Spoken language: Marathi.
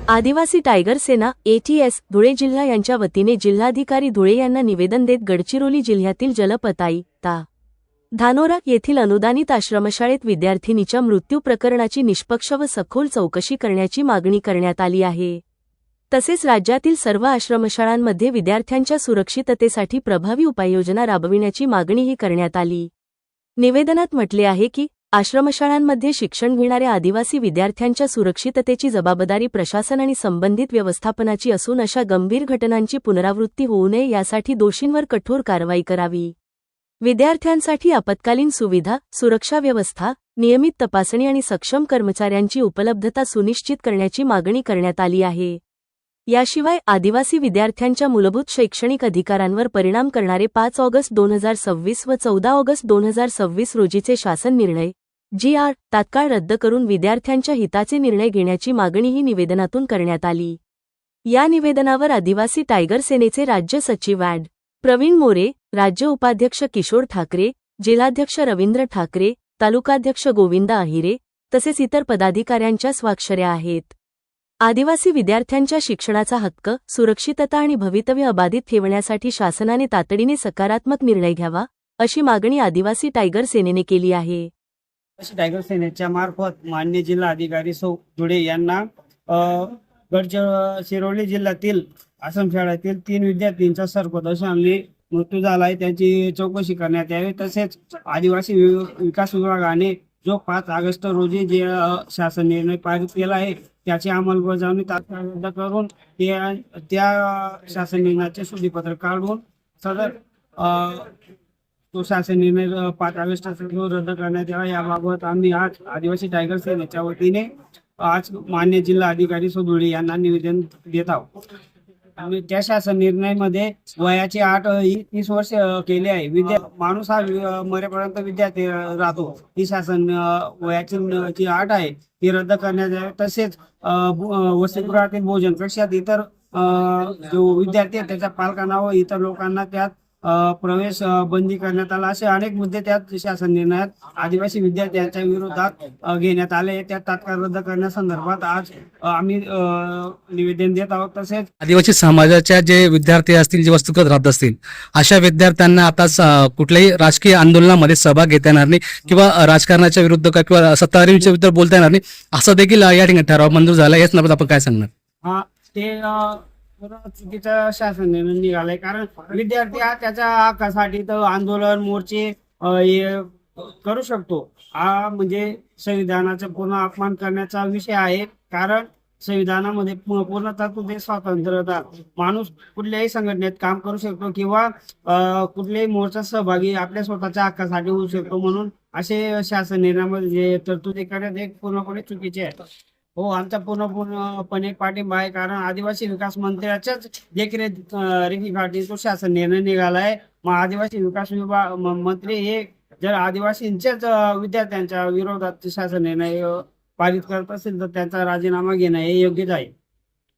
आदिवासी टायगर सेना ATS धुळे जिल्हा यांच्या वतीने जिल्हाधिकारी धुळे यांना निवेदन देत गडचिरोली जिल्ह्यातील जलपताई ता धानोरा येथील अनुदानित आश्रमशाळेत विद्यार्थिनीच्या मृत्यू प्रकरणाची निष्पक्ष व सखोल चौकशी करण्याची मागणी करण्यात आली आहे। तसेच राज्यातील सर्व आश्रमशाळांमध्ये विद्यार्थ्यांच्या सुरक्षिततेसाठी प्रभावी उपाययोजना राबविण्याची मागणीही करण्यात आली। निवेदनात म्हटले आहे की आश्रमशाळांमध्ये शिक्षण घेणाऱ्या आदिवासी विद्यार्थ्यांच्या सुरक्षिततेची जबाबदारी प्रशासन आणि संबंधित व्यवस्थापनाची असून अशा गंभीर घटनांची पुनरावृत्ती होऊ नये यासाठी दोषींवर कठोर कारवाई करावी। विद्यार्थ्यांसाठी आपत्कालीन सुविधा, सुरक्षा व्यवस्था, नियमित तपासणी आणि सक्षम कर्मचाऱ्यांची उपलब्धता सुनिश्चित करण्याची मागणी करण्यात आली आहे। याशिवाय आदिवासी विद्यार्थ्यांच्या मूलभूत शैक्षणिक अधिकारांवर परिणाम करणारे 5 ऑगस्ट 2026 व 14 ऑगस्ट 2026 रोजीचे शासन निर्णय GR तात्काळ रद्द करून विद्यार्थ्यांच्या हिताचे निर्णय घेण्याची मागणीही निवेदनातून करण्यात आली। या निवेदनावर आदिवासी टायगर सेनेचे राज्य सचिव ॲड. प्रवीण मोरे, राज्य उपाध्यक्ष किशोर ठाकरे, जिल्हाध्यक्ष रवींद्र ठाकरे, तालुकाध्यक्ष गोविंद आहिरे तसेच इतर पदाधिकाऱ्यांच्या स्वाक्षऱ्या आहेत। आदिवासी विद्यार्थ्यांच्या शिक्षणाचा हक्क, सुरक्षितता आणि भवितव्य अबाधित ठेवण्यासाठी शासनाने तातडीने सकारात्मक निर्णय घ्यावा, अशी मागणी आदिवासी टायगर सेनेने केली आहे। आदिवासी टायगर सेनेच्या मार्फत माननीय जिल्हाधिकारी सौ धुळे यांना गडचिरोली जिल्ह्यातील आश्रमशाळेतील 3 विद्यार्थ्यांचा सर्पदंशाने मृत्यू झाला आहे, त्यांची चौकशी करण्यात यावी। तसेच आदिवासी विकास विभागाने जो 5 ऑगस्ट रोजी जे शासन निर्णय पारित केला आहे त्याची अंमलबजावणी तात्काळ रद्द करून त्या शासन निर्णयाचे शुद्धीपत्रक काढून सदर तो शासन निर्णय 5 ऑगस्ट रद्द करण्यात यावा। याबाबत आम्ही आज आदिवासी टायगर सेनेच्या वतीने आज मान्य जिल्हाधिकारी सौ धुळे यांना निवेदन देत आहोत। आणि त्या शासन निर्णयामध्ये वयाची 30 वर्ष केले आहे। माणूस हा मरेपर्यंत विद्यार्थी राहतो, ही शासन वयाची जी अट आहे ती रद्द करण्यात यावी। तसेच वसतिगृहातील भोजन कक्षात इतर जो विद्यार्थी आहे त्याच्या पालकांना व इतर लोकांना त्यात प्रवेश बंदी करण्यात आला, असे अनेक मुद्दे त्यात शासन निर्णयात आदिवासी विद्यार्थ्यांच्या विरोधात घेण्यात आले। त्या तात्काळ रद्द करण्यासंदर्भात आज आम्ही निवेदन देत आहोत। तसेच आदिवासी समाजाच्या जे विद्यार्थी असतील, जे वसतिगृहात राहत असतील, अशा विद्यार्थ्यांना आता कुठल्याही राजकीय आंदोलनामध्ये सहभाग घेता येणार नाही किंवा राजकारणाच्या विरुद्ध किंवा सत्ताधाऱ्यांच्या विरुद्ध बोलता येणार नाही, असं देखील या ठिकाणी ठराव मंजूर झाला। याच नंतर आपण काय सांगणार? हा, ते चुकीचं शासन निर्णय निघालाय, कारण विद्यार्थी हा त्याच्या हक्कासाठी तर आंदोलन, मोर्चे करू शकतो। हा म्हणजे संविधानाचा पूर्ण अपमान करण्याचा विषय आहे, कारण संविधानामध्ये पूर्ण तरतुदी स्वातंत्र्यता, माणूस कुठल्याही संघटनेत काम करू शकतो किंवा कुठल्याही मोर्चात सहभागी आपल्या स्वतःच्या हक्कासाठी होऊ शकतो। म्हणून असे शासन निर्णयामध्ये जे तरतुदी करण्यात हे पूर्णपणे चुकीचे आहे। हो, आमचा पूर्णपणे पाठिंबा आहे, कारण आदिवासी विकास मंत्र्याच्याच देखरेखीखाली तो शासन निर्णय निघाला आहे। मग आदिवासी विकास मंत्री हे जर आदिवासींच्याच विद्यार्थ्यांच्या विरोधात शासन निर्णय पारित करत असेल तर त्यांचा राजीनामा घेणं हे योग्यच आहे।